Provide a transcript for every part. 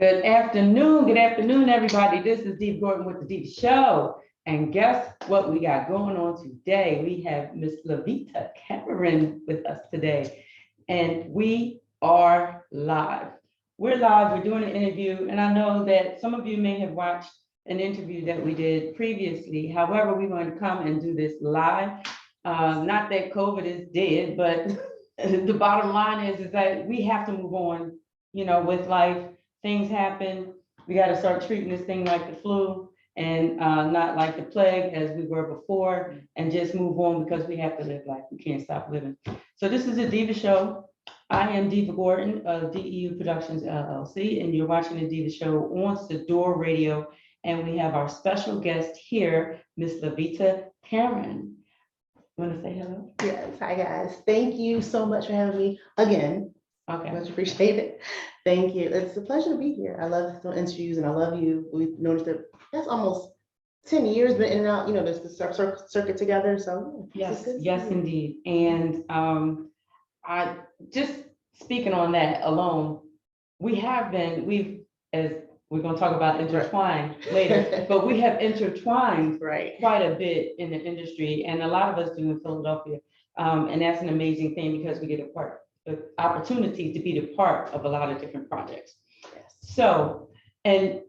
Good afternoon, everybody. This is Deeva Gordon with the Deeva Show. And guess what we got going on today? We have Miss LaVetaCam with us today. And we are live. We're live, we're doing an interview, and I know that some of you may have watched an interview that we did previously. However, we're going to come and do this live. Not that COVID is dead, but the bottom line is that we have to move on, with life. Things happen. We got to start treating this thing like the flu and not like the plague as we were before, and just move on because we have to live life. We can't stop living. So this is a Deeva Show. I am Deeva Gordon of DEU Productions LLC, and you're watching the Deeva Show on Sador Radio. And we have our special guest here, Miss LaVetaCam. Want to say hello? Yes, hi guys. Thank you so much for having me again. Okay. Much appreciated. Thank you. It's a pleasure to be here. I love doing interviews and I love you. We've noticed that that's almost 10 years, been in and out, there's the circuit together. So yes, indeed. And I just speaking on that alone, as we're going to talk about intertwined later, but we have intertwined quite a bit in the industry, and a lot of us do in Philadelphia. And that's an amazing thing because we get the opportunity to be the part of a lot of different projects. Yes. So, and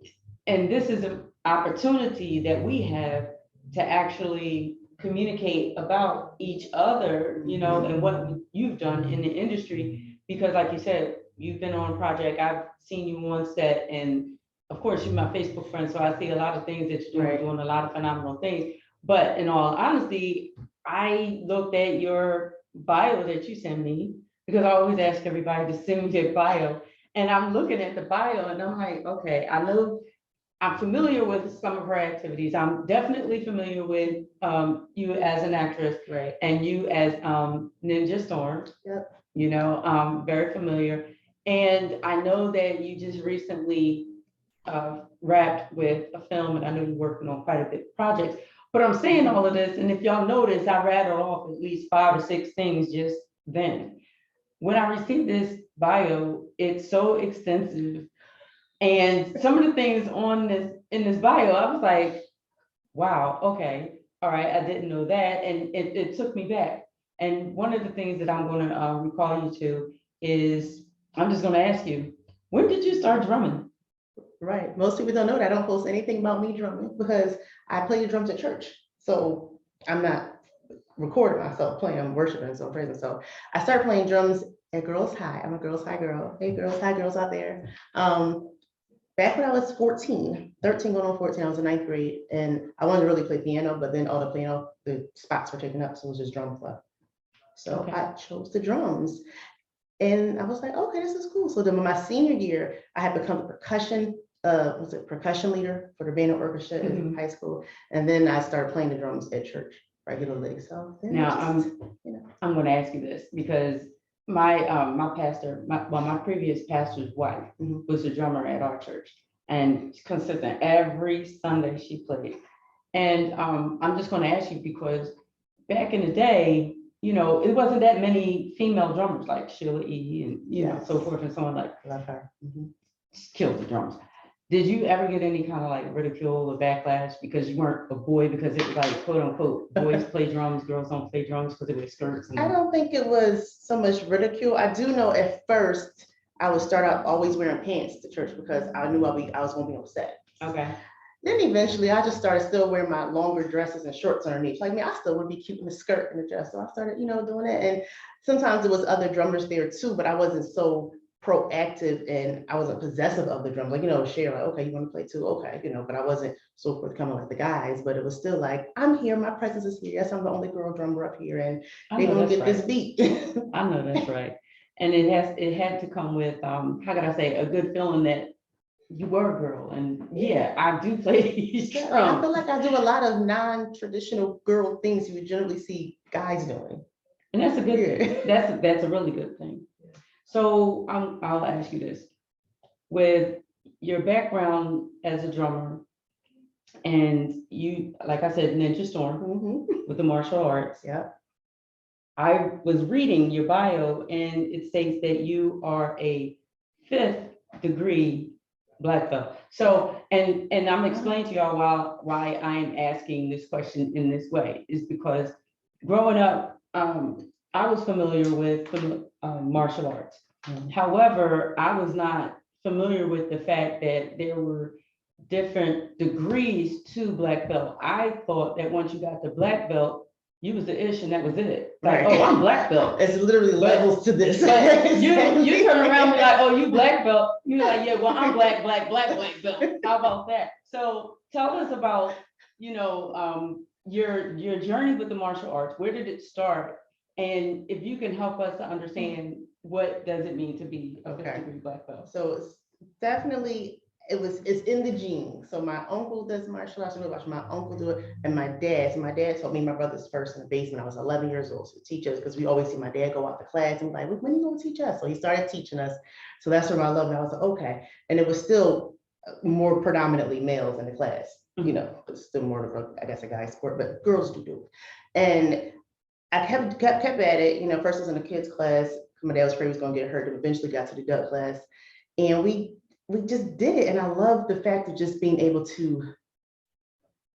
this is an opportunity that we have to actually communicate about each other, and what you've done in the industry, because like you said, you've been on a project, I've seen you on set, and of course you're my Facebook friend, so I see a lot of things that you're doing a lot of phenomenal things. But in all honesty, I looked at your bio that you sent me, because I always ask everybody to send me their bio, and I'm looking at the bio and I'm like, okay, I know I'm familiar with some of her activities. I'm definitely familiar with you as an actress, and you as Ninja Storm. Yep. Very familiar. And I know that you just recently wrapped with a film, and I know you're working on quite a bit of projects. But I'm saying all of this, and if y'all notice, I rattled off at least 5 or 6 things just then. When I received this bio, it's so extensive. And some of the things in this bio, I was like, wow, okay, all right, I didn't know that. And it took me back. And one of the things that I'm going to recall you to is, I'm just going to ask you, when did you start drumming? Right. Most people don't know that I don't post anything about me drumming because I play the drums at church. So I'm not recording myself playing, I'm worshiping, so praising. So I started playing drums at Girls High. I'm a Girls High girl. Hey, Girls High girls out there. Back when I was 13 going on 14, I was in 9th grade, and I wanted to really play piano, but then all the piano, the spots were taken up, so it was just drum club. So I chose the drums, and I was like, okay, this is cool. So then in my senior year, I had become the percussion leader for the band and orchestra in high school, and then I started playing the drums at church regularly. So now I'm going to ask you this because my pastor, my previous pastor's wife was a drummer at our church, and consistent every Sunday she played. And I'm just going to ask you because back in the day, it wasn't that many female drummers like Sheila E. and so forth and so on. Like, love her. Killed the drums. Did you ever get any kind of like ridicule or backlash because you weren't a boy, because it was like, quote unquote, boys play drums, girls don't play drums because it was skirts? I don't think it was so much ridicule. I do know at first I would start out always wearing pants to church because I knew I was going to be on set. Okay. Then eventually I just started still wearing my longer dresses and shorts underneath. Like I still would be cute in the skirt and the dress. So I started, doing that. And sometimes there was other drummers there too, but I wasn't so proactive and I wasn't possessive of the drums. Like, share like, okay, you want to play too? Okay, but I wasn't so forthcoming like the guys, but it was still like, I'm here, my presence is here. Yes, I'm the only girl drummer up here and they don't get this beat. I know that's right. And it had to come with, how could I say, a good feeling that you were a girl, and I do play these drums. I feel like I do a lot of non-traditional girl things you would generally see guys doing. And that's a good thing. That's a really good thing. So I'll ask you this. With your background as a drummer, and you, like I said, Ninja Storm with the martial arts. Yeah. I was reading your bio, and it states that you are a 5th degree Black belt. So, and I'm explaining to y'all why I am asking this question in this way is because growing up, I was familiar with martial arts. However, I was not familiar with the fact that there were different degrees to black belt. I thought that once you got the black belt, you was the ish and that was it. Like, Right. oh, I'm black belt. It's literally levels to this. But you turn around and be like, oh, you black belt. You're like, yeah, well, I'm black belt. How about that? So tell us about, your journey with the martial arts. Where did it start? And if you can help us to understand what does it mean to be a fifth degree black belt? So it's definitely, it's in the genes. So my uncle does martial arts, I watched my uncle do it, and my dad. So my dad taught me my brothers first in the basement. I was 11 years old to teach us, because we always see my dad go out to class and be like, when are you going to teach us? So he started teaching us. So that's where I loved it. I was like, okay. And it was still more predominantly males in the class, it's still more of a, I guess, a guy's sport, but girls do it. And I kept at it, first I was in a kids class. My dad was afraid he was going to get hurt, and eventually got to the adult class. And we just did it. And I love the fact of just being able to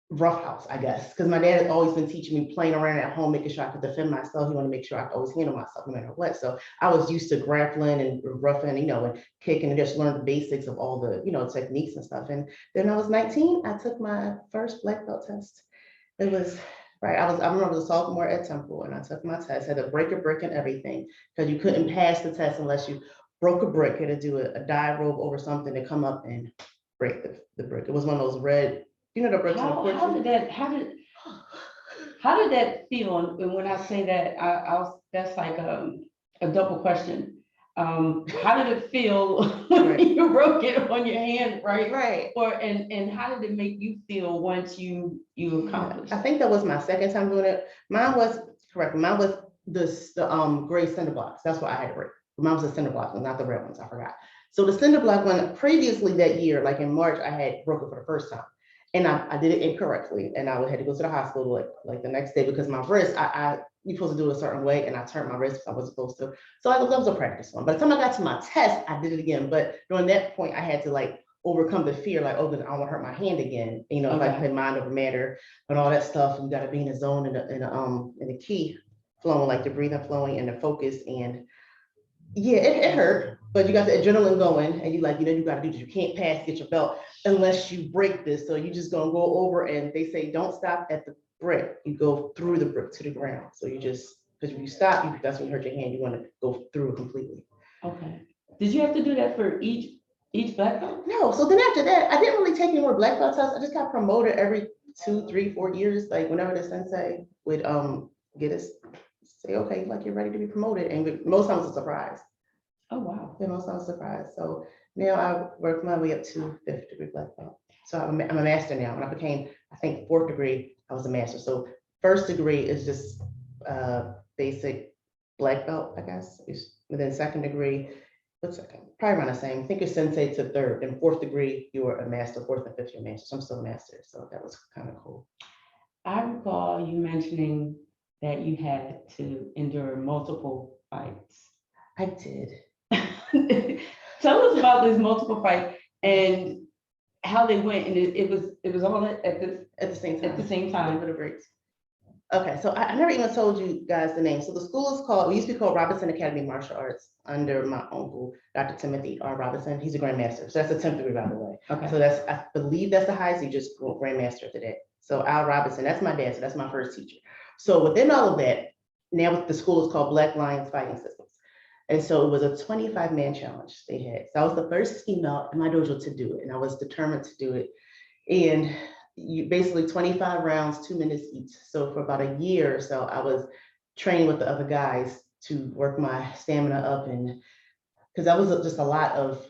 roughhouse, I guess, because my dad had always been teaching me playing around at home, making sure I could defend myself. He wanted to make sure I could always handle myself no matter what. So I was used to grappling and roughing, and kicking, and just learn the basics of all the, techniques and stuff. And then when I was 19, I took my first black belt test. It was right. I remember I was a sophomore at Temple, and I took my test, had to break a brick and everything, because you couldn't pass the test unless you broke a brick. You had to do a dive rope over something to come up and break the brick. It was one of those red, the bricks. How did that feel? And when I say that, that's like a double question. How did it feel when you broke it on your hand, right? Right. And how did it make you feel once you accomplished? I think that was my second time doing it. Mine was the gray cinder blocks. That's what I had to break. Mine was the cinder blocks, not the red ones. I forgot. So the cinder block one, previously that year, like in March, I had broken for the first time. And I did it incorrectly, and I had to go to the hospital like the next day, because my wrist, you're supposed to do it a certain way, and I turned my wrist because I wasn't supposed to. So that was a practice one. By the time I got to my test, I did it again. But during that point, I had to overcome the fear, I don't want to hurt my hand again. If I play mind over matter and all that stuff, you got to be in the zone and the key flowing, like the breathing flowing and the focus. And yeah, it hurt, but you got the adrenaline going, and you you got to do this. You can't get your belt unless you break this. So you just gonna go over, and they say don't stop at the brick. You go through the brick to the ground. So you just, because if you stop, that's when you hurt your hand. You want to go through it completely. Okay. Did you have to do that for each black belt? No. So then after that, I didn't really take any more black belt tests. I just got promoted every 2, 3, 4 years. Like whenever the sensei would get us, say, okay, you're ready to be promoted. And most times it's a surprise. Oh, wow. Yeah, most times surprise. So now I work my way up to 5th degree black belt. So I'm a master now. When I became, I think, 4th degree, I was a master. So 1st degree is just basic black belt, I guess. And then 2nd degree, what's second? Probably around the same. I think you're sensei to 3rd. And 4th degree, you're a master. 4th and 5th, you're a master. So I'm still a master. So that was kind of cool. I recall you mentioning that you had to endure multiple fights. I did. Tell us about this multiple fight and how they went, and it was all at the same time. At the same time. With the breaks. Okay, so I never even told you guys the name. So the school is called, we used to be called Robinson Academy of Martial Arts, under my uncle, Dr. Timothy R. Robinson. He's a grandmaster. So that's a 10th degree, by the way. Okay. So I believe that's the highest. You just go grandmaster today. So Al Robinson, that's my dad. So that's my first teacher. So within all of that, now the school is called Black Lions Fighting Systems. And so it was a 25-man challenge they had. So I was the first female in my dojo to do it, and I was determined to do it. And you basically 25 rounds, 2 minutes each. So for about a year or so, I was training with the other guys to work my stamina up, and because that was just a lot of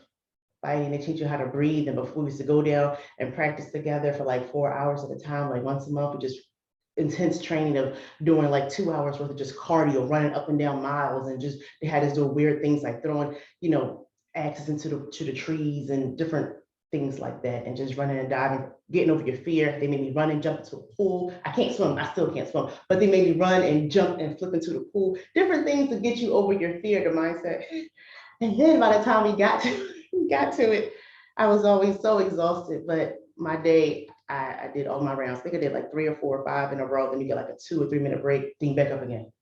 fighting. They teach you how to breathe, and before we used to go down and practice together for 4 hours at a time, once a month. We just intense training of doing 2 hours worth of just cardio, running up and down miles, and just they had us do weird things like throwing axes into the trees and different things like that, and just running and diving, getting over your fear. They made me run and jump into a pool. I can't swim. I still can't swim, but they made me run and jump and flip into the pool. Different things to get you over your fear, the mindset. And then by the time we got to it, I was always so exhausted, but my day, I did all my rounds. I think I did like 3 or 4 or 5 in a row. Then you get like a 2 or 3 minute break, then you back up again.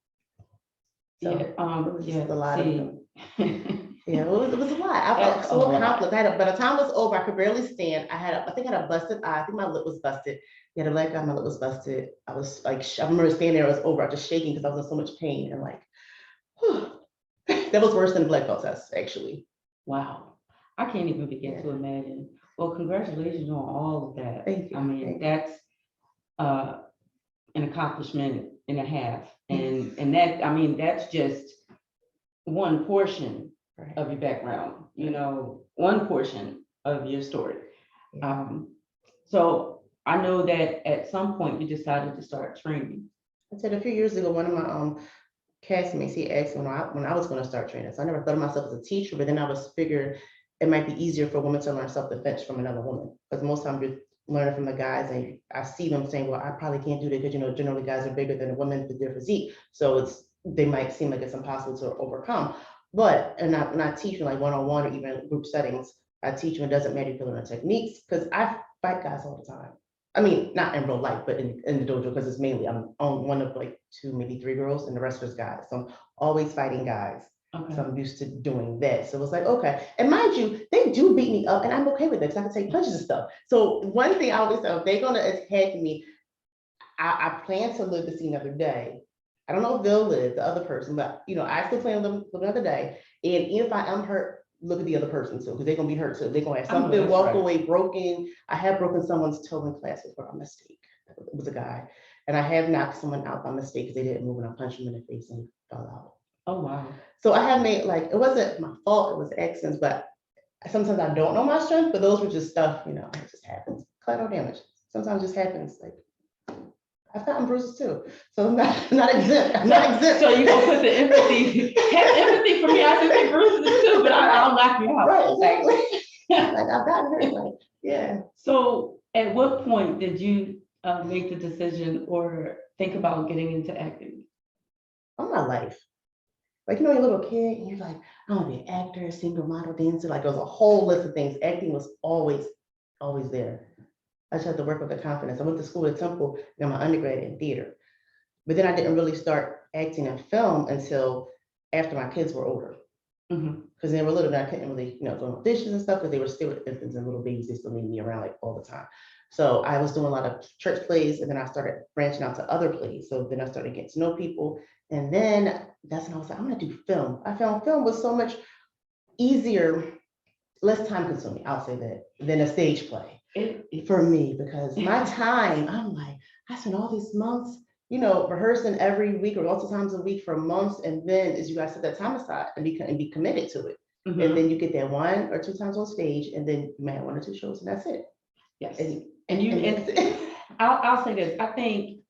So Yeah, it was just yeah, a lot of them. see. Yeah, it was a lot. I felt That's a so lot. accomplished. By the time it was over, I could barely stand. I think I had a busted eye. I think my lip was busted. Yeah, the leg on my lip was busted. I was like, I remember standing there, it was over. I was just shaking because I was in so much pain and like, that was worse than the blood cell test, actually. Wow. I can't even begin to imagine. Well, congratulations on all of that. Thank you. I mean, that's uh, an accomplishment and a half. And that, I mean, that's just one portion Right. of your background, you know, one portion of your story. So I know that at some point you decided to start training. I said a few years ago, one of my castmates, he asked when I was going to start training. So I never thought of myself as a teacher, but then I was figured it might be easier for a woman to learn self-defense from another woman. Because most times you're learning from the guys and I see them saying, well, I probably can't do that because, you know, generally guys are bigger than a woman with their physique. So they might seem like it's impossible to overcome. But, and not teaching like one-on-one or even group settings, I teach them, it doesn't matter if you learn techniques, because I fight guys all the time. I mean, not in real life, but in the dojo, because it's mainly, I'm on one of like 2, maybe 3 girls, and the rest is guys. So I'm always fighting guys. Okay. So I'm used to doing that. So it was like, okay. And mind you, they do beat me up, and I'm okay with it because I can take punches and stuff. So one thing I always say, if they're gonna attack me, I plan to live to see another day. I don't know if they'll live, the other person, but you know, I still plan to live another day. And if I am hurt, look at the other person too, because they're gonna be hurt too. They're gonna have something walk away broken. I have broken someone's toe in class before by mistake. It was a guy. And I have knocked someone out by mistake because they didn't move and I punched them in the face and fell out. Oh, wow. So I have made, like, it wasn't my fault, it was accidents, but sometimes I don't know my strength, but those were just stuff, you know, it just happens. Collateral damage. Sometimes it just happens. Like, I've gotten bruises too. So I'm not exempt. I'm not exempt. So you're gonna put the empathy, have empathy for me. I just say bruises too, but I'll knock you out. Right, exactly. Like I've gotten hurt. Like, yeah. So at what point did you make the decision or think about getting into acting? All my life. Like, you know, you're a little kid and you're like, I want to be an actor, singer, model, dancer. Like, there was a whole list of things. Acting was always there. I just had to work with the confidence. I went to school at Temple, got my undergrad in theater. But then I didn't really start acting in film until after my kids were older. Because they were little, and I couldn't really, you know, do auditions and stuff because they were still infants and little babies. They still needed me around like all the time. So I was doing a lot of church plays, and then I started branching out to other plays. So then I started getting to know people. And then that's when I was like, I'm gonna do film. I found film was so much easier, less time consuming, I'll say that, than a stage play for me, because my time, I'm like, I spent all these months, you know, rehearsing every week or multiple times a week for months. And then as you guys set that time aside and be committed to it. And then you get that 1 or 2 times on stage, and then you may have 1 or 2 shows, and that's it. Yes. And I'll say this. I think,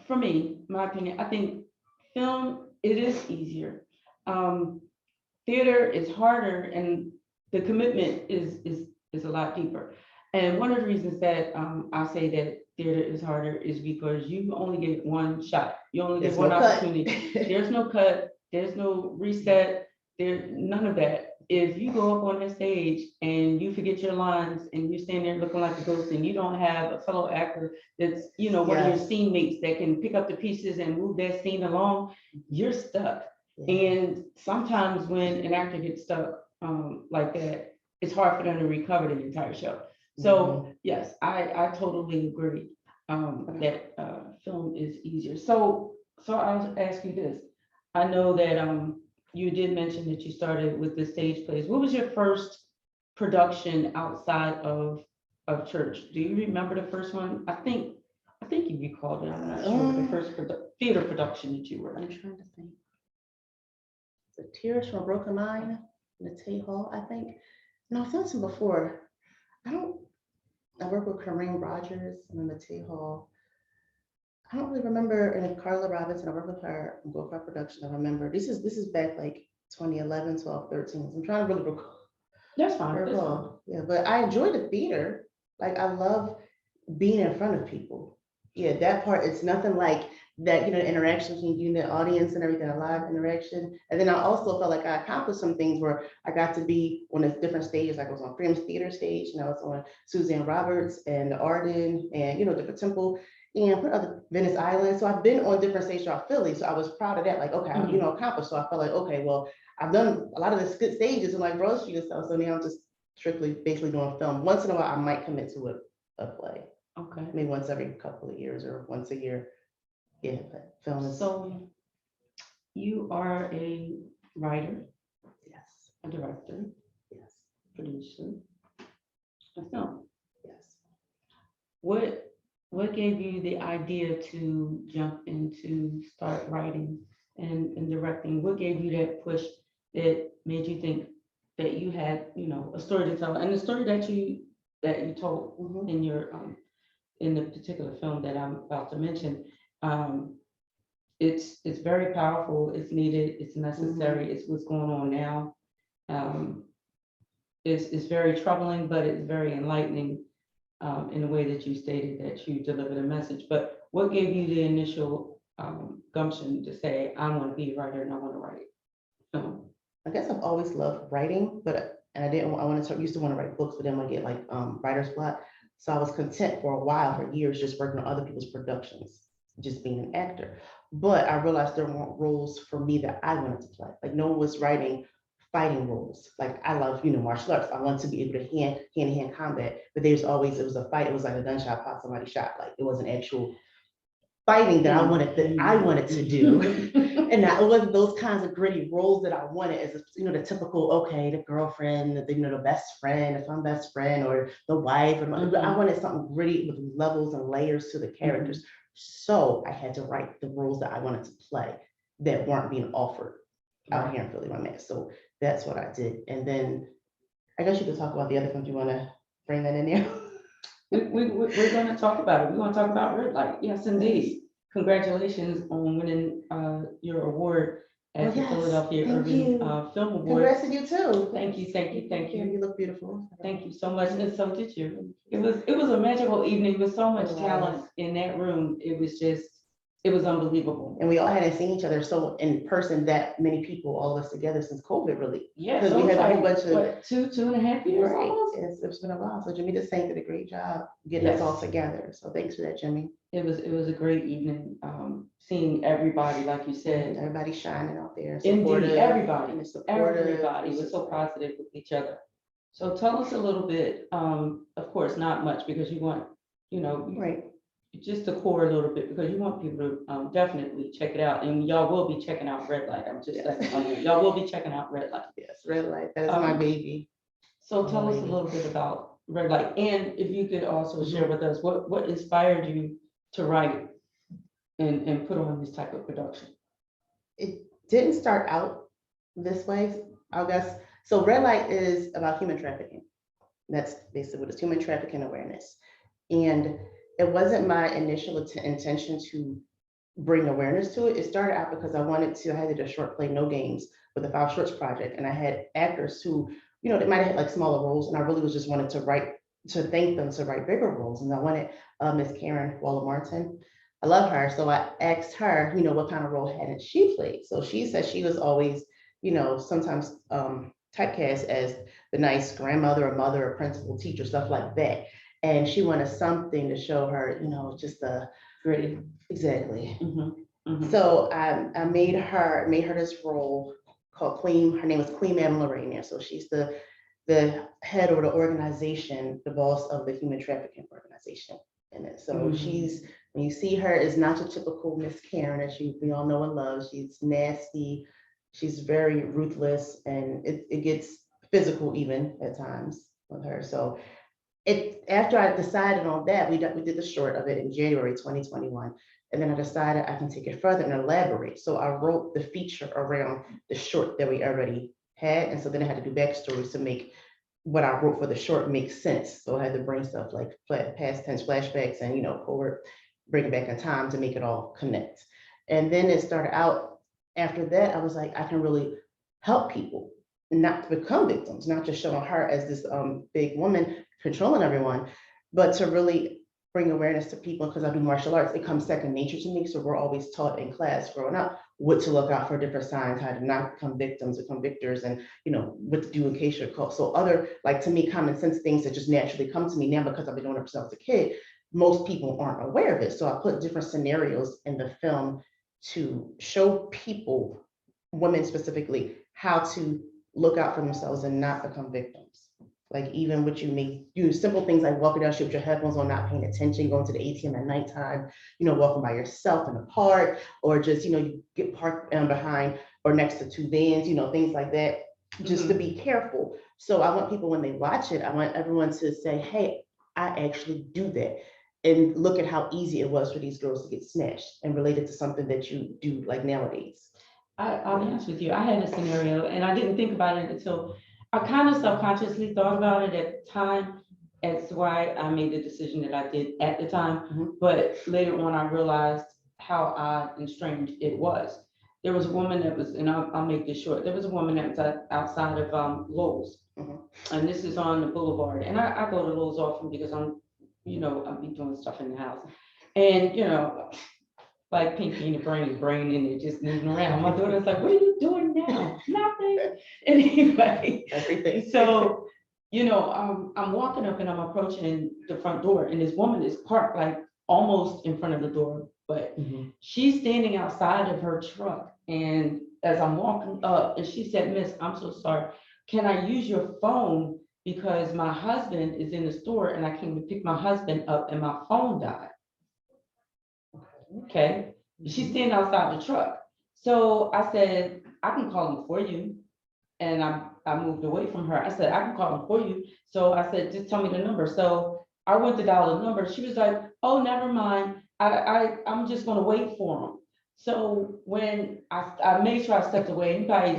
for me, my opinion, I think film, it is easier. Theater is harder, and the commitment is a lot deeper. And one of the reasons that I say that theater is harder is because you only get one shot. You only get one opportunity. There's no cut. There's no reset. There's none of that. If you go up on the stage and you forget your lines and you stand there looking like a ghost and you don't have a fellow actor that's, you know, one of your scene mates that can pick up the pieces and move that scene along, you're stuck. And sometimes when an actor gets stuck like that, it's hard for them to recover the entire show. So yes, I totally agree that film is easier. So I'll ask you this. I know that you did mention that you started with the stage plays. What was your first production outside of church? Do you remember the first one? I think you recalled it. I'm not sure the first theater production that you were in. I'm trying to think. The Tears from a Broken Mind in the Tate Hall, I think. No, I've done some before. I work with Kareem Rogers in the Tate Hall. I don't really remember, and Carla Robinson, I work with her in Go Production. I remember this is back like 2011, 12, 13. So I'm trying to really recall. That's fine. Yeah, but I enjoy the theater. Like, I love being in front of people. Yeah, that part, it's nothing like that, you know, interaction between you and the audience and everything, a live interaction. And then I also felt like I accomplished some things where I got to be on a different stages. Like I was on Freedom's Theater stage, and I was on Suzanne Roberts and the Arden and, you know, different temple and put other Venice Island. So I've been on different stages throughout Philly. So I was proud of that. Like, okay, you know, accomplished. So I felt like, okay, well, I've done a lot of the good stages and like Broad Street and stuff. So now I'm just strictly basically doing film. Once in a while, I might commit to a play. Okay. Maybe once every couple of years or once a year. Yeah, but film is. So you are a writer, Yes, a director, yes, producer, a film. yes. What gave you the idea to jump into start writing and directing? What gave you that push that made you think that you had, you know, a story to tell? And the story that you told Mhm. in your in the particular film that I'm about to mention, um, it's very powerful, it's needed, it's necessary, it's what's going on now. Um, it's very troubling, but it's very enlightening in the way that you stated that you delivered a message. But what gave you the initial gumption to say, I want to be a writer and I want to write film? I guess I've always loved writing, but and I didn't. I wanted to used to want to write books, but then I get like writer's block. So I was content for a while, for years, just working on other people's productions, just being an actor. But I realized there weren't roles for me that I wanted to play. Like no one was writing fighting roles. Like I love, you know, martial arts. I want to be able to hand to hand combat, but there's always it was a fight. It was like a gunshot pop, somebody shot. Like it was an actual fighting that I wanted to do. And that it wasn't those kinds of gritty roles that I wanted as, you know, the typical, okay, the girlfriend, the, you know, the best friend, if I'm best friend, or the wife, or I wanted something gritty with levels and layers to the characters. So I had to write the roles that I wanted to play that weren't being offered out here in Philly, my man. So that's what I did. And then I guess you could talk about the other films. You want to bring that in there? We're going to talk about it. We're going to talk about Red Light. Yes, indeed. Congratulations on winning your award at the Philadelphia Urban Film Awards. Congrats to you too. Thank you, thank you, thank you. You look beautiful. Thank you so much, and so did you. It was a magical evening with so much talent in that room. It was unbelievable. And we all hadn't seen each other so in person, that many people, all of us together since COVID, really. Yeah, because we had a whole bunch of what, 2.5 years. right. It's been a while. So Jimmy just did a great job getting us all together. So thanks for that, Jimmy. It was a great evening. Seeing everybody, like you said, everybody shining out there. Indeed, everybody was was so positive with each other. So tell us a little bit. Of course, not much because you want, you know, right. Just the core a little bit because you want people to definitely check it out, and y'all will be checking out Red Light. I'm just letting y'all will be checking out Red Light. Yes, Red Light. That is my baby. So tell us a little bit about Red Light, and if you could also share with us what inspired you to write and put on this type of production. It didn't start out this way, I guess. So Red Light is about human trafficking. That's basically what it's, human trafficking awareness. And it wasn't my initial intention to bring awareness to it. It started out because I had a short play, No Games, with the Five Shorts Project. And I had actors who, you know, they might have had like smaller roles. And I really was just wanted to thank them to write bigger roles. And I wanted Miss Karen Waller Martin. I love her. So I asked her, you know, what kind of role hadn't she played? So she said she was always, you know, sometimes typecast as the nice grandmother or mother or principal, teacher, stuff like that. And she wanted something to show her, you know, just the gritty. Exactly. So I made her this role called Queen. Her name is Queen Madame Lorraine. So she's the head of the organization, the boss of the human trafficking organization. And so she's, when you see her, is not your typical Miss Karen that we all know and love. She's nasty. She's very ruthless, and it gets physical even at times with her. So after I decided on that, we did the short of it in January 2021. And then I decided I can take it further and elaborate. So I wrote the feature around the short that we already had. And so then I had to do backstories to make what I wrote for the short make sense. So I had to bring stuff like past tense flashbacks and, you know, forward, bring it back in time to make it all connect. And then it started out, after that, I was like, I can really help people not to become victims, not just showing her as this big woman controlling everyone, but to really bring awareness to people because I do martial arts. It comes second nature to me. So we're always taught in class growing up what to look out for, different signs, how to not become victims, become victors, and what to do in case you're caught. So other, like, to me, common sense things that just naturally come to me now because I've been doing it since I was a kid. Most people aren't aware of it. So I put different scenarios in the film to show people, women specifically, how to look out for themselves and not become victims. Like, even what you may use, simple things like walking down the street with your headphones on, not paying attention, going to the ATM at nighttime, walking by yourself in the park, or just, you get parked behind or next to two vans, things like that, just to be careful. So I want people, when they watch it, I want everyone to say, hey, I actually do that. And look at how easy it was for these girls to get snatched and relate it to something that you do like nowadays. I'll be honest with you. I had a scenario and I didn't think about it until I kind of subconsciously thought about it at the time. That's why I made the decision that I did at the time. But later on, I realized how odd and strange it was. There was a woman that was, and I'll make this short. There was a woman that was outside of Lowe's, and this is on the boulevard. And I go to Lowe's often because I'll be doing stuff in the house. And, like Pinky in the brain in there just moving around. My daughter's like, what are you doing now? Nothing. Anyway, Everything. So, I'm walking up and I'm approaching the front door, and this woman is parked like almost in front of the door, but she's standing outside of her truck. And as I'm walking up, and she said, Miss, I'm so sorry. Can I use your phone? Because my husband is in the store and I came to pick my husband up and my phone died. Okay, she's standing outside the truck. So I said, I can call him for you. And I moved away from her. I said, I can call him for you. So I said, just tell me the number. So I went to dial the number. She was like, oh, never mind. I'm just gonna wait for him. So when I made sure I stepped away, anybody,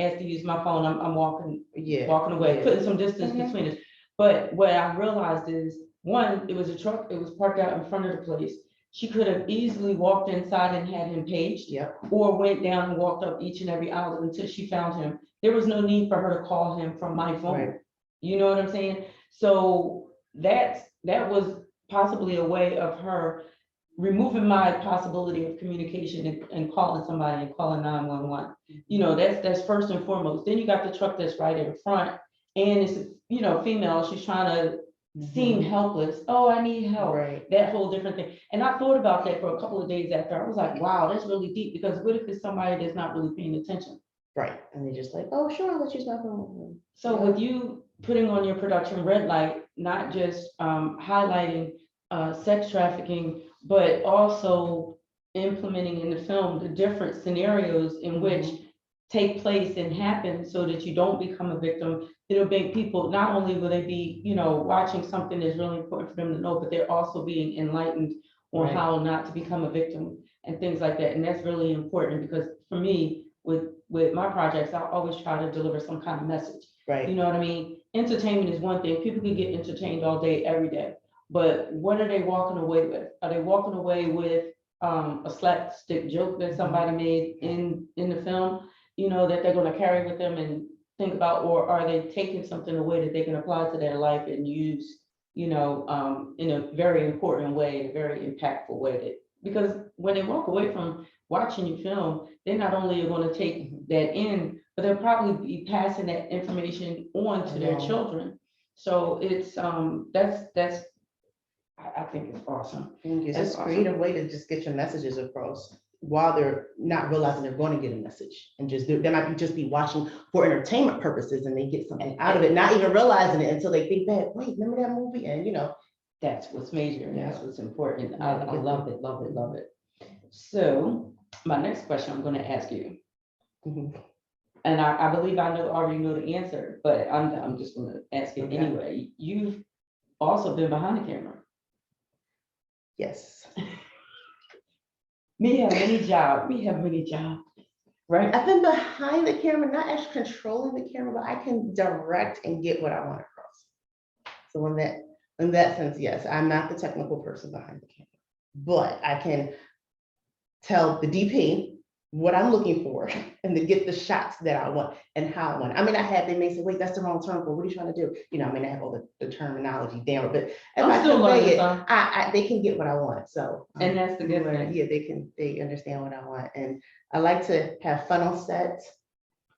asked to use my phone, I'm walking away, putting some distance between us. But what I realized is, one, it was a truck, it was parked out in front of the place. She could have easily walked inside and had him paged, or went down and walked up each and every aisle until she found him. There was no need for her to call him from my phone. Right. You know what I'm saying? So that was possibly a way of her removing my possibility of communication and calling somebody and calling 911. That's first and foremost. Then you got the truck that's right in front, and it's female. She's trying to seem helpless. Oh, I need help. Right. That whole different thing. And I thought about that for a couple of days after. I was like, wow, that's really deep, because what if it's somebody that's not really paying attention? Right. And they're just like, oh, sure, I'll let you use my phone. So with you putting on your production red light, not just highlighting sex trafficking, but also implementing in the film the different scenarios in which take place and happen, so that you don't become a victim. It'll make people, not only will they be, watching something that's really important for them to know, but they're also being enlightened on how not to become a victim and things like that. And that's really important, because for me, with my projects, I always try to deliver some kind of message. Right. You know what I mean? Entertainment is one thing. People can get entertained all day, every day. But what are they walking away with? Are they walking away with a slapstick joke that somebody made in the film, that they're going to carry with them and think about, or are they taking something away that they can apply to their life and use, in a very important way, in a very impactful way? Because when they walk away from watching your film, they not only are going to take that in, but they'll probably be passing that information on to their children. So it's that's I think it's awesome. It's That's just a awesome. creative way to just get your messages across while they're not realizing they're going to get a message, and just they might just be watching for entertainment purposes, and they get something out of it, not even realizing it until they think back, wait, remember that movie? And that's what's major, and that's what's important. I love it, love it, love it. So my next question I'm going to ask you, and I believe I already know the answer, but I'm just going to ask it anyway. You've also been behind the camera. Yes. We have many jobs, right? I've been behind the camera, not actually controlling the camera, but I can direct and get what I want across. So in that sense, yes, I'm not the technical person behind the camera, but I can tell the DP what I'm looking for and to get the shots that I want and how I want. I mean, they may say, wait, that's the wrong term for what are you trying to do? You know, I mean, I have all the terminology down, but if I'm I still convey learning it, some. they can get what I want. So, And that's the good thing. yeah, they understand what I want. And I like to have fun on set.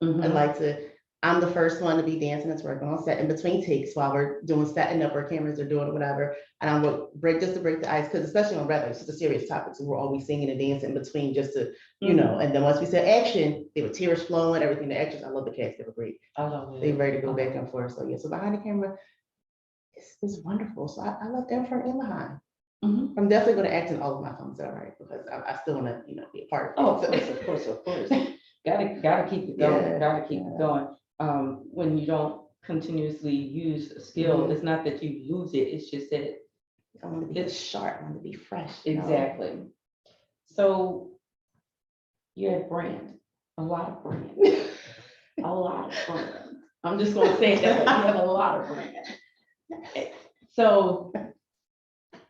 Mhm. I'm the first one to be dancing and twerking on set in between takes while we're doing setting up our cameras or doing whatever. And I will break just to break the ice, because especially on Red, it's just a serious topic. So we're always singing and dancing in between just to, you know, and then once we said action, they were tears flowing, everything. The actors, I love the cast, they were great. I love it. They ready to go back and forth. So yeah, so behind the camera, it's wonderful. So I love in front and behind. Mhm. I'm definitely going to act in all of my films, all right, because I still want to, you know, be a part of it. Oh, of course, of course. Gotta keep it going, Yeah, gotta keep it going. When you don't continuously use a skill, it's not that you lose it, it's just that. I want to be It's sharp, I want to be fresh. exactly. So you have brand, a lot of brand, a lot of brand. I'm just gonna say that way, you have a lot of brand. So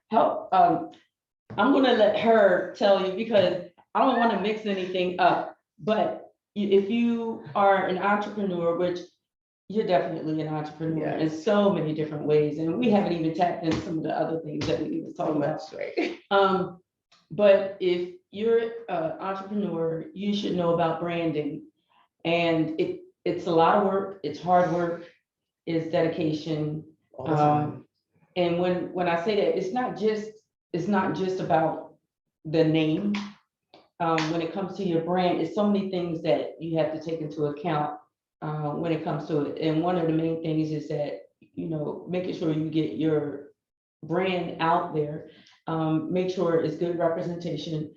help, I'm gonna let her tell you because I don't want to mix anything up, but if you are an entrepreneur, which you're definitely an entrepreneur in so many different ways, and we haven't even tapped into some of the other things that we need to talk about. Right. But if you're an entrepreneur, you should know about branding, and it's a lot of work. It's hard work. It's dedication. All the time. And when I say that, it's not just about the name. When it comes to your brand, it's so many things that you have to take into account when it comes to it. And one of the main things is that, you know, making sure you get your brand out there, make sure it's good representation,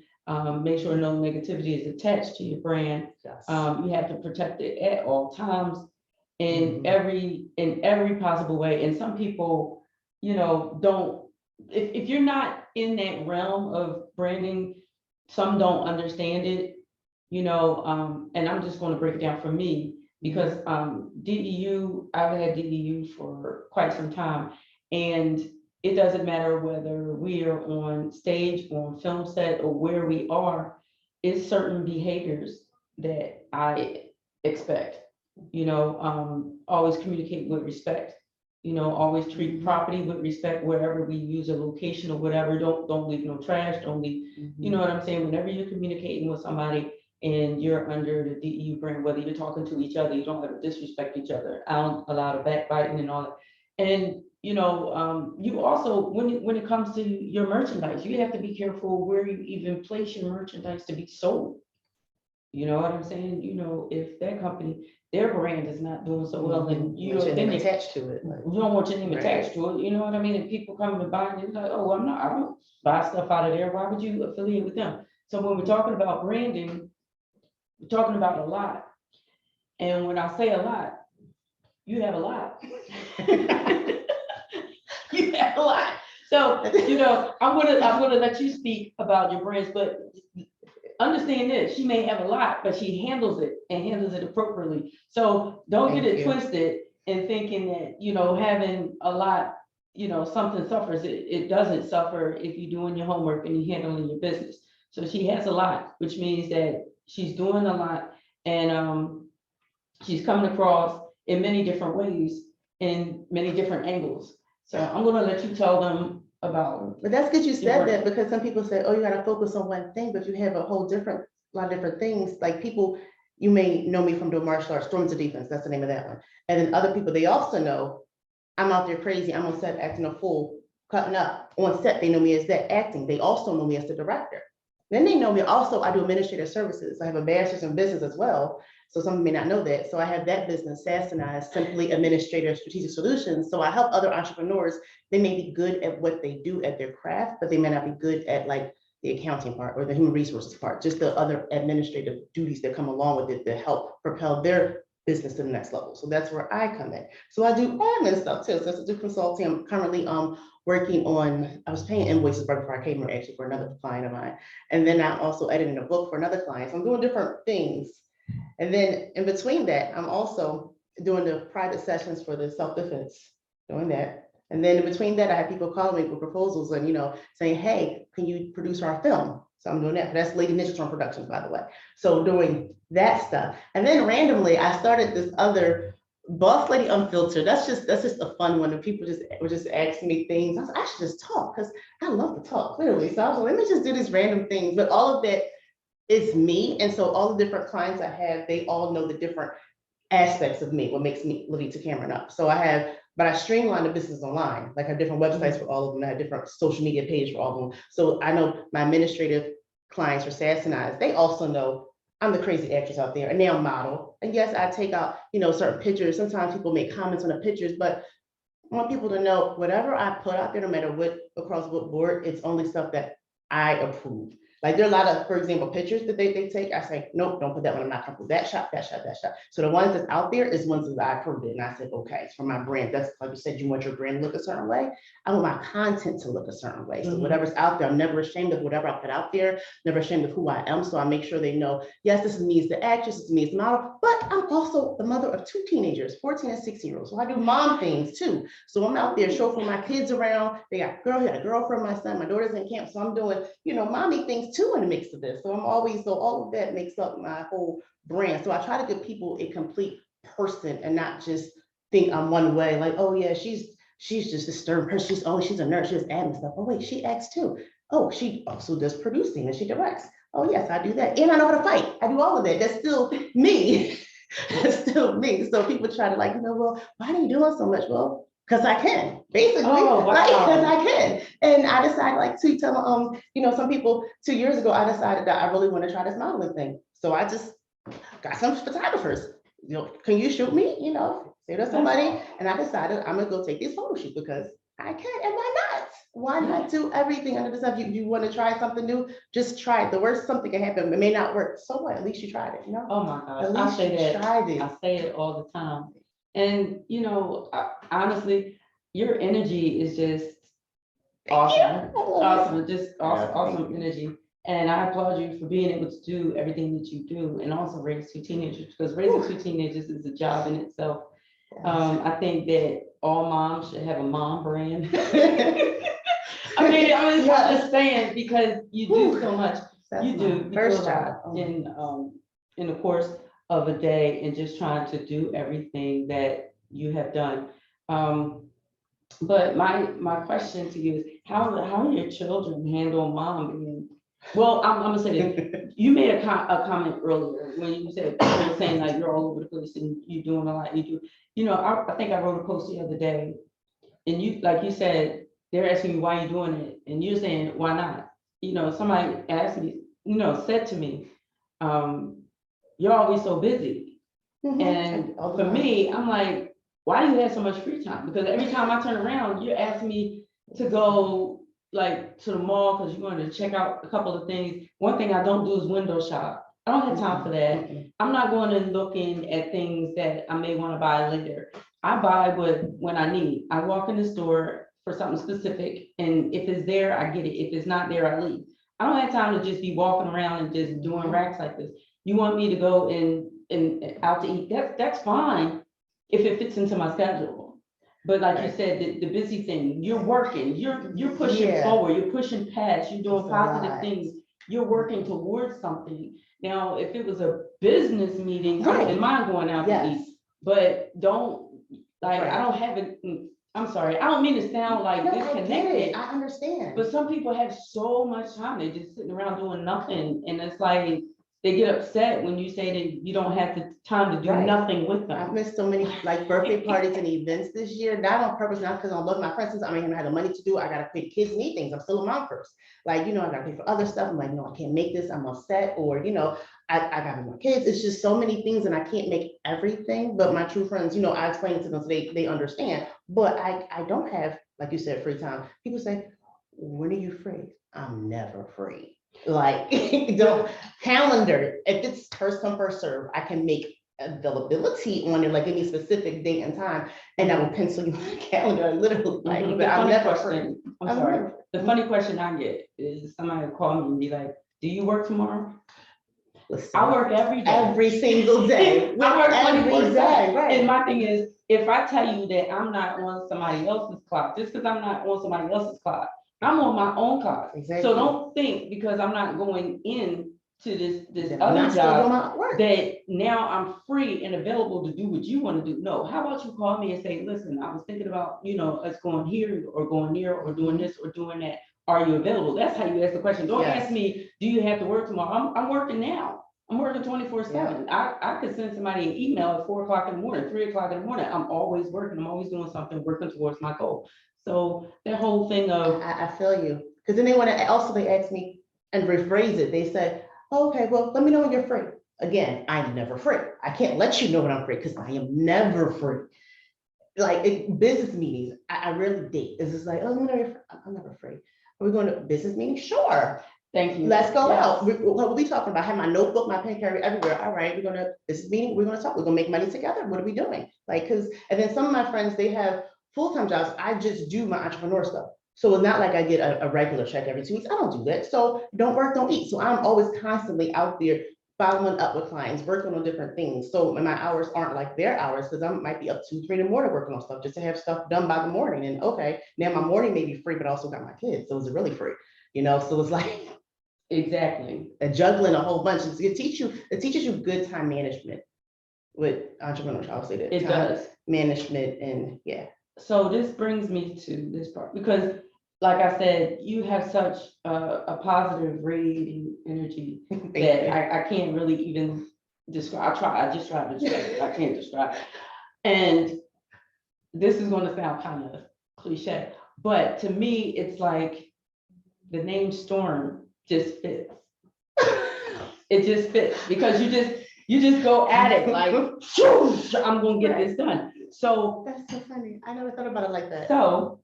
make sure no negativity is attached to your brand. Yes. You have to protect it at all times in every possible way. And some people, you know, don't, if you're not in that realm of branding, some don't understand it, you know, and I'm just going to break it down for me because DEU, I've had DEU for quite some time, and it doesn't matter whether we are on stage, on film set, or where we are, it's certain behaviors that I expect, you know, always communicate with respect, you know, always treat property with respect wherever we use a location or whatever. Don't leave no trash, don't leave, you know what I'm saying? Whenever you're communicating with somebody and you're under the DEU brand, whether you're talking to each other, you don't ever disrespect each other. I don't allow the backbiting and all that. And you know, you also, when it comes to your merchandise, you have to be careful where you even place your merchandise to be sold. You know what I'm saying? You know, if that company, their brand is not doing so well, then you know, then they attached to it. you don't want your name attached to it, you know what I mean? And people come to buy, and they're like, oh, I don't buy stuff out of there. Why would you affiliate with them? So when we're talking about branding, we're talking about a lot. And when I say a lot, you have a lot. You have a lot. So, you know, I'm gonna let you speak about your brands, but understand this, she may have a lot, but she handles it and handles it appropriately. So don't get it twisted in thinking that, you know, having a lot, you know, something suffers. It doesn't suffer if you're doing your homework and you're handling your business. So she has a lot, which means that she's doing a lot, and she's coming across in many different ways, in many different angles. So I'm gonna let you tell them about. But that's good you said that, because some people say, oh, you gotta focus on one thing, but you have a whole lot of different things. Like people, you may know me from doing martial arts, Storms of Defense, that's the name of that one. And then other people, they also know I'm out there crazy, I'm on set acting a fool, cutting up. On set, they know me as that acting. They also know me as the director. Then they know me also, I do administrative services. I have a master's in business as well. So some may not know that. So I have that business, SaaSanized, Simply Administrative Strategic Solutions. So I help other entrepreneurs. They may be good at what they do at their craft, but they may not be good at like the accounting part or the human resources part, just the other administrative duties that come along with it to help propel their business to the next level. So that's where I come in. So I do admin stuff too. So I do consulting. I'm currently working on, I was paying invoices right before I came here actually for another client of mine. And then I'm also editing a book for another client. So I'm doing different things. And then in between that, I'm also doing the private sessions for the self-defense, doing that. And then in between that, I have people calling me for proposals and, you know, saying, hey, can you produce our film? So I'm doing that. That's Lady Ninja Storm Productions, by the way. So doing that stuff. And then randomly, I started this other Boss Lady Unfiltered. That's just a fun one. And people were just asking me things. I was like, I should just talk because I love to talk, clearly. So I was like, let me just do these random things. But all of that is me. And so all the different clients I have, they all know the different aspects of me, what makes me LaVetaCam up. So but I streamline the business online. Like I have different websites for all of them. I have different social media pages for all of them. So I know my administrative clients for Sass and I, they also know I'm the crazy actress out there, a nail model. And yes, I take out, certain pictures. Sometimes people make comments on the pictures, but I want people to know whatever I put out there, no matter across what board, it's only stuff that I approve. Like there are a lot of, for example, pictures that they take. I say, nope, don't put that one. I'm not comfortable. That shot. So the ones that's out there is ones that I approved it. And I said, okay, it's for my brand. That's like you said, you want your brand to look a certain way. I want my content to look a certain way. So whatever's out there, I'm never ashamed of whatever I put out there, never ashamed of who I am. So I make sure they know, yes, this is me as the actress, this is me as the model, but I'm also the mother of 2 teenagers, 14 and 16-year-olds. So I do mom things too. So I'm out there chauffeuring my kids around. They got a girlfriend, my son, my daughter's in camp. So I'm doing, mommy things too in the mix of this. So all of that makes up my whole brand. So I try to give people a complete person and not just think I'm one way, like, oh yeah, she's just a stern person. She's a nurse, she does admin stuff. Oh wait, she acts too. Oh, she also does producing and she directs. Oh yes, I do that. And I know how to fight. I do all of that. That's still me. That's still me. So people try to well, why are you doing so much? Well, because I can, basically, because I can. And I decided to tell some people 2 years ago, I decided that I really want to try this modeling thing. So I just got some photographers, can you shoot me? Say to somebody, and I decided I'm gonna go take this photo shoot because I can, and why not? Why not do everything under the sun? You want to try something new, just try it. The worst something can happen, it may not work. So what? At least you tried it, Oh my gosh, At least you tried it. I say it all the time. And honestly, your energy is just awesome. Awesome, just awesome energy. And I applaud you for being able to do everything that you do and also raise 2 teenagers, because raising 2 teenagers is a job in itself. I think that all moms should have a mom brand. I'm just saying, because you do so much. You do first job in the course of a day, and just trying to do everything that you have done. But my question to you is, how do your children handle mom being? Well, I'm gonna say this. You made a comment earlier when you said, you were saying like you're all over the place and you're doing a lot. You do, I think I wrote a post the other day, and like you said, they're asking you why you're doing it, and you're saying why not. Somebody asked me, said to me, you're always so busy. And for me, I'm like, why do you have so much free time? Because every time I turn around, you're asking me to go to the mall because you're going to check out a couple of things. One thing I don't do is window shop. I don't have time for that. I'm not going and looking at things that I may want to buy later. I buy when I need. I walk in the store for something specific, and if it's there, I get it. If it's not there, I leave. I don't have time to just be walking around and just doing racks like this. You want me to go and out to eat? That's fine if it fits into my schedule. But like you said, the busy thing, you're working, you're pushing forward, you're pushing past, you're doing positive things, you're working towards something. Now, if it was a business meeting, I wouldn't mind going out to eat, but I don't have it. I'm sorry, I don't mean to sound like disconnected. I understand. But some people have so much time, they're just sitting around doing nothing, and it's like, they get upset when you say that you don't have the time to do nothing with them. I've missed so many birthday parties and events this year, not on purpose, not because I love my friends. I mean, I had the money to do. I gotta pay kids need things. I'm still a mom first. I gotta pay for other stuff. I'm like, no, I can't make this. I'm upset, or I gotta my kids. It's just so many things, and I can't make everything. But my true friends, I explain it to them so they understand. But I don't have, like you said, free time. People say, when are you free? I'm never free. Don't calendar, if it's first come first serve, I can make availability on it, give me a specific date and time, and I will pencil you on the calendar, literally. But I'm never free. I'm sorry. The funny question I get is somebody will call me and be like, do you work tomorrow? Listen, I work every day. Every single day. I work every day, right. And my thing is, if I tell you that I'm not on somebody else's clock, just because I'm not on somebody else's clock, I'm on my own clock. Exactly. So don't think because I'm not going in to this I'm other not still doing job my work. that now I'm free and available to do what you want to do. No, how about you call me and say, listen, I was thinking about, us going here or going here or doing this or doing that. Are you available? That's how you ask the question. Don't Yes. ask me, do you have to work tomorrow? I'm working now. I'm working 24/7. I could send somebody an email at 4 o'clock in the morning, 3 o'clock in the morning. I'm always working. I'm always doing something, working towards my goal. So that whole thing of I feel you. Because then they want to, also they ask me and rephrase it. They say, okay, well, let me know when you're free. Again, I'm never free. I can't let you know when I'm free because I am never free. Like business meetings, I rarely date. It's just like, oh, I'm never free. Are we going to business meetings? Sure. thank you. Let's go Yes. out. What are we talking about? I have my notebook, my pen carry everywhere. All right, this meeting, we're gonna talk. We're gonna make money together. What are we doing? And then some of my friends, they have full-time jobs. I just do my entrepreneur stuff. So it's not like I get a regular check every 2 weeks. I don't do that. So don't work, don't eat. So I'm always constantly out there following up with clients, working on different things. So my hours aren't like their hours because I might be up 2, 3 in the morning working on stuff just to have stuff done by the morning. And okay, now my morning may be free, but I also got my kids. So it's really free, so it's like Exactly. juggling a whole bunch. It teaches you good time management with entrepreneurship. I'll say that. It time does. management and yeah. So this brings me to this part because, like I said, you have such a positive radiating energy that I can't really even describe. I just try to describe it. I can't describe it. And this is going to sound kind of cliche, but to me, it's like the name Storm just fits. It just fits because you just go at it like, I'm gonna get this done. So that's so funny. I never thought about it like that. So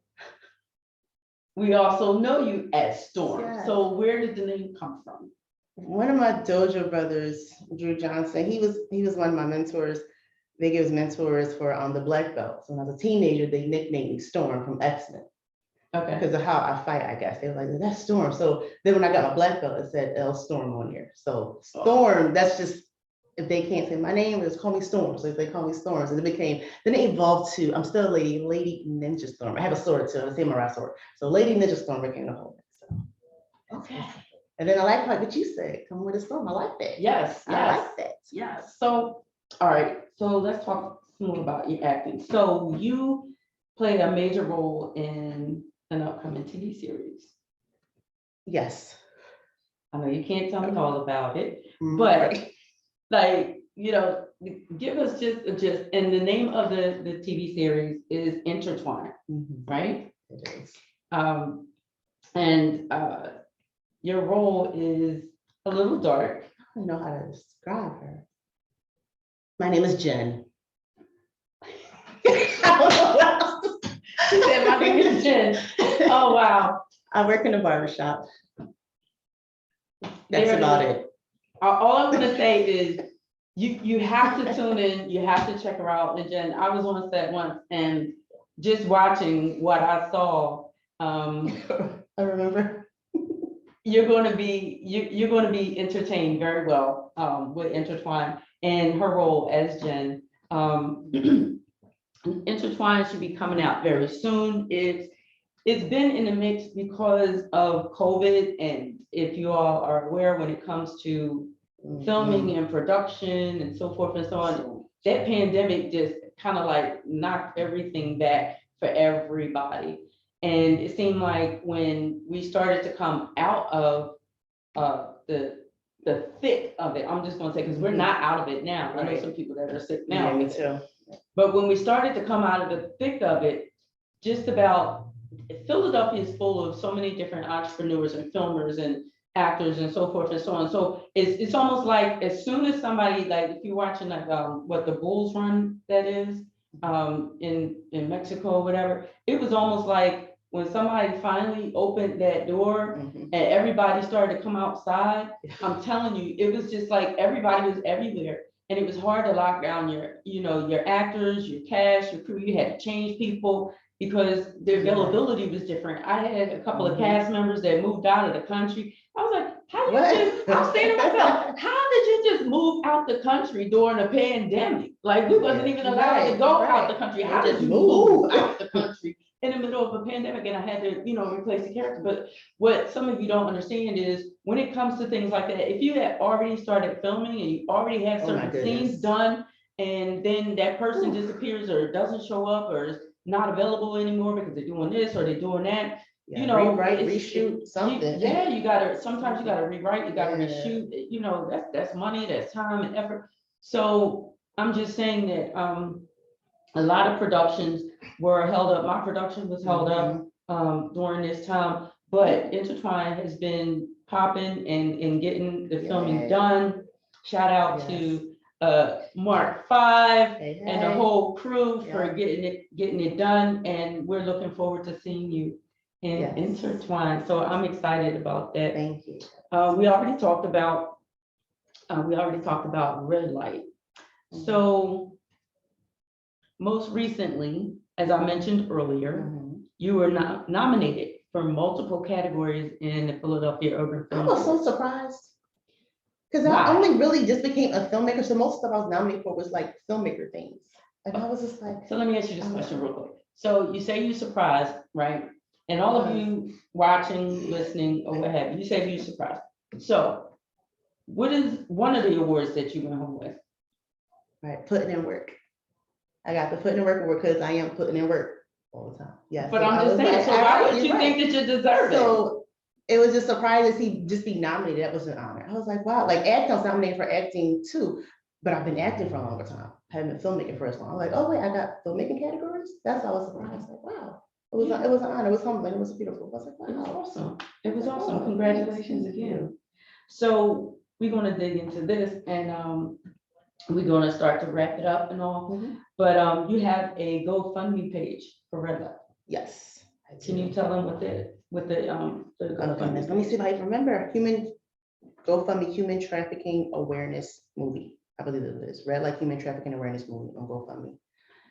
we also know you as Storm. Yes. So where did the name come from? One of my dojo brothers, Drew Johnson, he was one of my mentors. They gave us mentors for the black belts. When I was a teenager, they nicknamed me Storm from X-Men. Okay. Because of how I fight, I guess. They were like, that's Storm. So then when I got my black belt, it said L Storm on here. So Storm, that's just, if they can't say my name, just call me Storm. So if they call me Storm, so then it evolved to, I'm still a Lady Ninja Storm. I have a sword too, a samurai sword. So Lady Ninja Storm became the whole thing. So okay. And then I like what you said, come with a storm. I like that. Yes. I like that. Yes. So, all right. So let's talk more about your acting. So you played a major role in an upcoming TV series. Yes. I know you can't tell me all about it, but give us just a gist. And the name of the TV series is Intertwined, right? It is. And your role is a little dark. I don't know how to describe her. My name is Jen. I don't know what else. She said, my name is Jen. Oh, wow. I work in a barbershop. That's about it. All I'm going to say is you have to tune in. You have to check her out. And Jen, I was on set once and just watching what I saw. I remember. You're going to be entertained very well with Intertwine and her role as Jen. Intertwine should be coming out very soon. It's been in the mix because of COVID, and if you all are aware, when it comes to filming and production and so forth and so on, that pandemic just kind of like knocked everything back for everybody. And it seemed like when we started to come out of the thick of it, I'm just gonna say, because we're not out of it now. I know some people that are sick now. Yeah, me too. But when we started to come out of the thick of it, just about Philadelphia is full of so many different entrepreneurs and filmers and actors and so forth and so on. So it's almost like as soon as somebody, like if you're watching like what the Bulls run that is in Mexico or whatever, it was almost like when somebody finally opened that door and everybody started to come outside, I'm telling you, it was just like everybody was everywhere. And it was hard to lock down your actors, your cast, your crew. You had to change people because the availability was different. I had a couple of cast members that moved out of the country. I was like, I'm saying to myself, how did you just move out the country during a pandemic? Like we wasn't even allowed to go out the country. How did you move out the country in the middle of a pandemic and I had to, replace the character. But what some of you don't understand is when it comes to things like that, if you had already started filming and you already had Oh my certain scenes goodness. done, and then that person disappears or doesn't show up or is not available anymore because they're doing this or they're doing that, Rewrite, it's- reshoot, something. sometimes you gotta rewrite, you gotta reshoot, that's money, that's time and effort. So I'm just saying that, a lot of productions were held up. My production was held up, during this time, but Intertwine has been popping and getting the filming done. Shout out to, Mark 5 and the whole crew for getting it done, and we're looking forward to seeing you in Intertwine. So I'm excited about that. Thank you. We already talked about Red Light. So most recently, as I mentioned earlier, you were nominated for multiple categories in the Philadelphia Urban I Film was so Awards. surprised. Because Why? I only really just became a filmmaker. So most stuff I was nominated for was like filmmaker things. And I was just like, So let me ask you this question real quick. So you say you're surprised, right? And all of you watching, listening, or what have you, you say you're surprised. So what is one of the awards that you went home with? right, putting in work. I got to put in work because I am putting in work all the time. Yeah. But so I'm I just was saying, like, so why would you're you right. think that you deserve it? So it was just surprising to see just be nominated. That was an honor. I was like, wow, like acting's nominated for acting too, but I've been acting for a longer time. I haven't been filmmaking for as long. I'm like, oh wait, I got filmmaking categories. That's how I was surprised. Like, wow, it was an honor. It was humbling. It was beautiful. I was like, It was wow. awesome. It was awesome. Oh, Congratulations thanks. again. So we're gonna dig into this and we're gonna start to wrap it up and all. But you have a GoFundMe page for Red Light. Yes. Can you tell them what the Let me see if I can remember. GoFundMe Human Trafficking Awareness Movie. I believe it is Red Light Human Trafficking Awareness Movie on GoFundMe.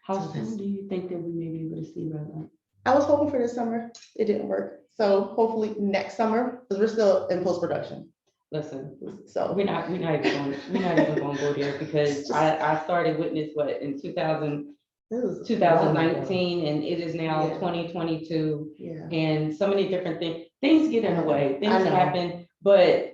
How soon do you think that we may be able to see Red Light? I was hoping for this summer. It didn't work. So hopefully next summer, because we're still in post-production. Listen, So we're not even going to go there because I started Witness in 2019 and it is now 2022. Yeah. And so many different things get in the way, I things know. happen, but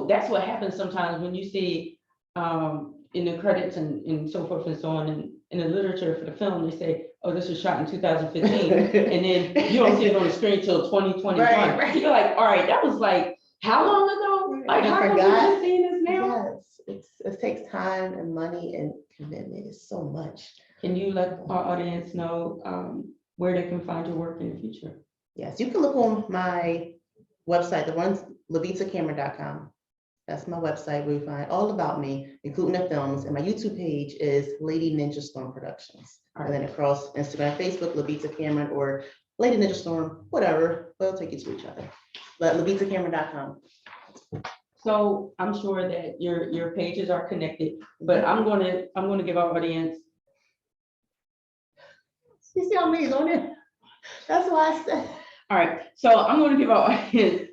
that's what happens sometimes when you see in the credits and so forth and so on and in the literature for the film, they say, oh, this was shot in 2015. And then you don't see it on the screen till 2021. Right. You're like, all right, that was like, how long ago? Like, how come we just seeing this now? Yes, it takes time and money and commitment. It's so much. Can you let our audience know where they can find your work in the future? Yes, you can look on my website, the one's LaVetaCam.com. That's my website where you find all about me, including the films. And my YouTube page is Lady Ninja Storm Productions. And then across Instagram, Facebook, LaVeta Cameron or Lady Ninja Storm, whatever. They'll take you to each other. But LaVetaCamera.com. So I'm sure that your pages are connected, but I'm gonna give our audience. You see how many is on it? That's why I said. All right, so I'm gonna give our audience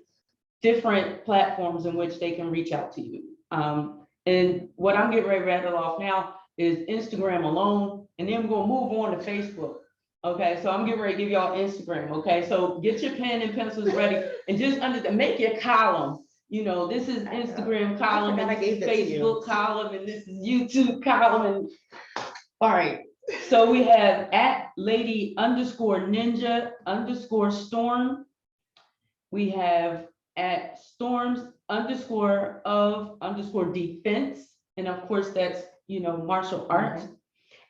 different platforms in which they can reach out to you. And what I'm getting ready to rattle off now is Instagram alone, and then we're gonna move on to Facebook. Okay, so I'm getting ready to give y'all Instagram. Okay, so get your pen and pencils ready and just make your column. This is Instagram column and this is Facebook column and this is YouTube column. And all right, so we have @lady_ninja_storm. We have @storms_of_defense. And of course, that's, martial arts.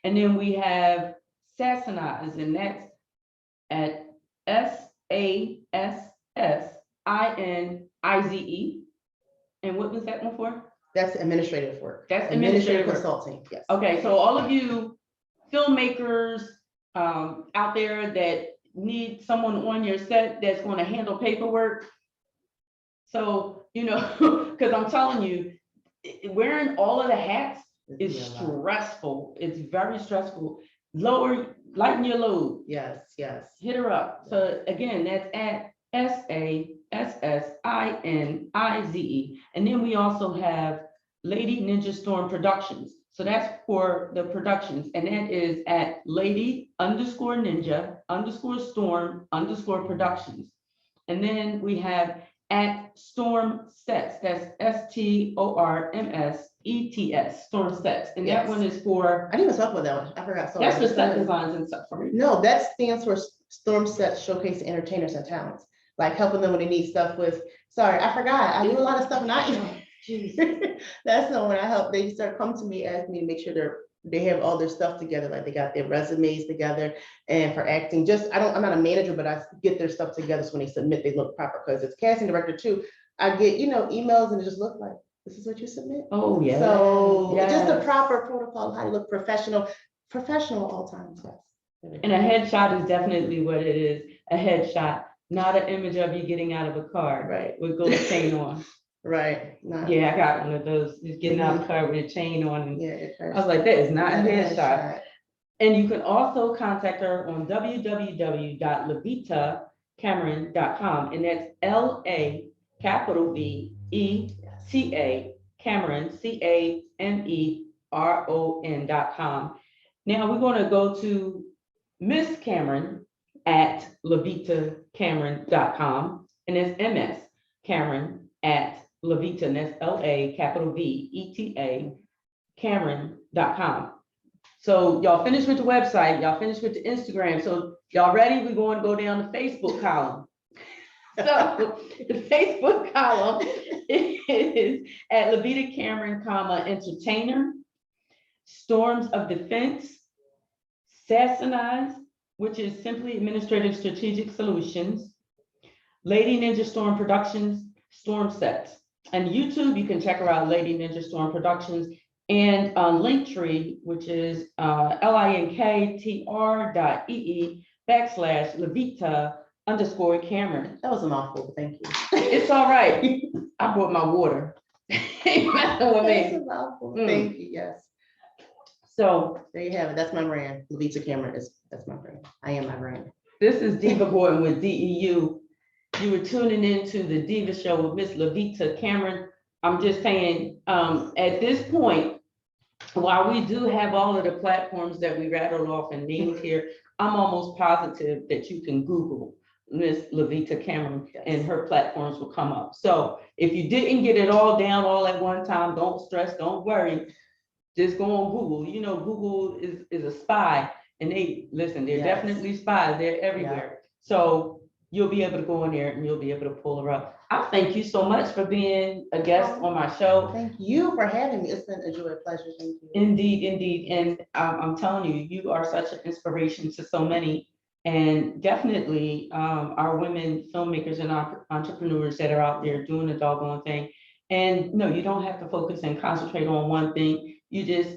And then we have Sassanize, and that's at SASSINIZE. And what was that one for? That's administrative work. That's administrative work. Consulting. Yes. Okay, so all of you filmmakers out there that need someone on your set that's going to handle paperwork. So, because I'm telling you, wearing all of the hats is stressful. It's very stressful. Lighten your load. Yes. Hit her up. So again, that's at SASSINIZE. And then we also have Lady Ninja Storm Productions. So that's for the productions, and that is at lady_ninja_storm_productions. And then we have at Storm Sets, that's STORMSETS, Storm Sets. And that Yes. one is for, I didn't even talk about that one. I forgot. Sorry. that's for set designs and stuff, right? No, that stands for Storm Sets Showcase Entertainers and Talents, like helping them when they need stuff with, sorry, I forgot. I do a lot of stuff and that's the one I help. They start coming to me, ask me to make sure they have all their stuff together, like they got their resumes together, and for acting, I'm not a manager, but I get their stuff together so when they submit, they look proper, because it's casting director too. I get, emails and it just look like, this is what you submit. Oh, yeah. So Yes. just the proper protocol, how to look professional all times, yes. And a headshot is definitely what it is, a headshot, not an image of you getting out of a car. Right. With gold chain on. Right. Yeah, I got one of those, just getting out of the car with a chain on. And Yeah. I was like, that is not a Not a headshot. And you can also contact her on www.LaVetaCameron.com, and that's LaVeta Cameron, CAMERON.com. Now we're going to go to Miss Cameron at LaVetaCameron.com, and it's MS Cameron at LaVeta, and that's LaVeta Cameron.com. So y'all finished with the website, y'all finished with the Instagram. So y'all ready? We're going to go down the Facebook column. So the Facebook column is at LaVeta Cameron, entertainer, Storms of Defense, Sassanize, which is simply administrative strategic solutions, Lady Ninja Storm Productions, Storm Sets. And YouTube, you can check her out, Lady Ninja Storm Productions, and on Linktree, which is linktr.ee/LaVeta_Cameron. That was a mouthful, thank you. It's all right. I brought my water. That's a mouthful, thank you, yes. So there you have it, that's my brand. LaVeta Cameron that's my brand. I am my brand. This is Deeva Gordon with DEU. You were tuning into the Deeva Show with Miss LaVeta Cameron. I'm just saying, at this point, while we do have all of the platforms that we rattled off and named here, I'm almost positive that you can Google Miss LaVeta Cameron and her platforms will come up. So if you didn't get it all down all at one time, don't stress, don't worry. Just go on Google. Google is a spy, and they're definitely spies. They're everywhere. So you'll be able to go in there and you'll be able to pull her up. I thank you so much for being a guest on my show. Thank you for having me. It's been a joy, a pleasure. Thank you. Indeed, indeed. And I'm telling you, you are such an inspiration to so many. And definitely our women filmmakers and entrepreneurs that are out there doing the doggone thing. And no, you don't have to focus and concentrate on one thing. You just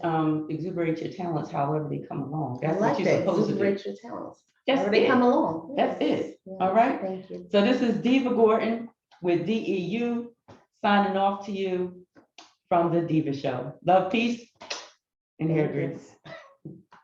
exuberate your talents however they come along. That's what you're supposed to do. Exuberate your talents. That's they it. come along. That's it. Yes. All right. Thank you. So this is Deeva Gordon with DEU signing off to you from the Deeva Show. Love, peace, and hair grease.